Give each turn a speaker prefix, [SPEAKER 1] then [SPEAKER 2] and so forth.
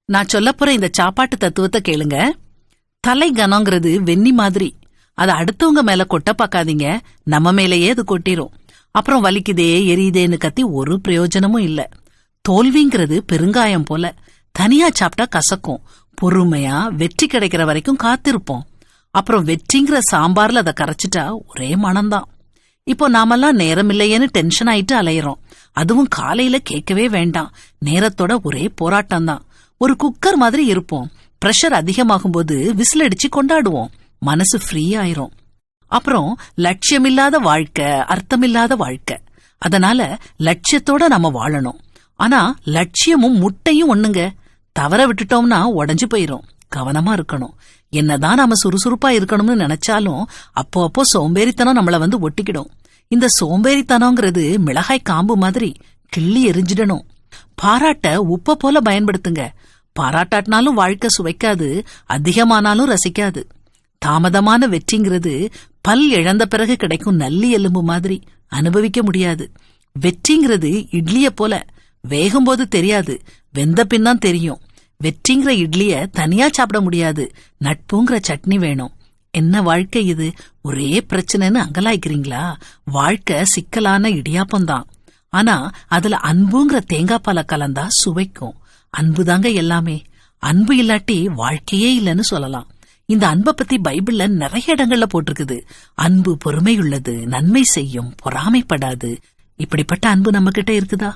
[SPEAKER 1] நான் சொல்லப் போற இந்த சாப்பாட்டு தத்துவத்தை கேளுங்க. தலை கனங்கிறது வெண்ணி மாதிரி. அதை அடுத்தவங்க மேல கொட்ட பாக்காதீங்க, நம்ம மேலேயே அது கொட்டிரும். அப்புறம் வலிக்குதே எரியுதேன்னு கத்தி ஒரு பிரயோஜனமும் இல்ல. தோல்விங்கிறது பெருங்காயம் போல, தனியா சாப்பிட்டா கசக்கும். பொறுமையா வெற்றி கிடைக்கிற வரைக்கும் காத்திருப்போம். அப்புறம் வெற்றிங்கிற சாம்பார்ல அதை கரைச்சிட்டா ஒரே மனம்தான். இப்போ நாமெல்லாம் நேரம் இல்லையேன்னு டென்ஷன் ஆயிட்டு அலையிறோம். அதுவும் காலையில கேட்கவே வேண்டாம், நேரத்தோட ஒரே போராட்டம்தான். ஒரு குக்கர் மாதிரி இருப்போம். பிரஷர் அதிகமாகும் போது விசில் அடிச்சு கொண்டாடுவோம், மனசு ஃப்ரீ ஆயிரும். அப்புறம் லட்சியமில்லாத வாழ்க்கை, அர்த்தமில்லாத வாழ்க்கை. அதனால லட்சியத்தோட நம்ம வாழணும். ஆனா லட்சியமும் முட்டையும் ஒண்ணுங்க. தவற விட்டுட்டோம்னா உடஞ்சு போயிரும். கவனமா இருக்கணும். என்னதான் நாம சுறுசுறுப்பா இருக்கணும்னு நினைச்சாலும் அப்போ அப்போ சோம்பேறித்தனம் நம்மள வந்து ஒட்டிக்கிடும். இந்த சோம்பேறித்தனங்கிறது மிளகாய் காம்பு மாதிரி, கிள்ளி எரிஞ்சிடணும். பாராட்ட உப்ப போல பயன்படுத்துங்க. பாராட்டாட்டினாலும் வாழ்க்கை சுவைக்காது, அதிகமானாலும் ரசிக்காது. தாமதமான வெற்றிங்கிறது பல் இழந்த பிறகு கிடைக்கும் நல்லி எலும்பு மாதிரி, அனுபவிக்க முடியாது. வெற்றிங்கிறது இட்லிய போல, வேகும்போது தெரியாது, வெந்த பின்தான் தெரியும். வெற்றிங்கிற இட்லிய தனியா சாப்பிட முடியாது, நட்புங்கிற சட்னி வேணும். என்ன வாழ்க்கை இது, ஒரே பிரச்சனைன்னு அங்கலாய்க்கிறீங்களா? வாழ்க்கை சிக்கலான இடியாப்பம்தான். ஆனா அதுல அன்புங்கிற தேங்காய் பால கலந்தா சுவைக்கும். அன்புதாங்க எல்லாமே. அன்பு இல்லாட்டி வாழ்க்கையே இல்லைன்னு சொல்லலாம். இந்த அன்பை பத்தி பைபிள்ல நிறைய இடங்கள்ல போட்டிருக்குது. அன்பு பொறுமையுள்ளது, நன்மை செய்யும், பொறாமைப்படாது. இப்படிப்பட்ட அன்பு நம்ம கிட்ட இருக்குதா?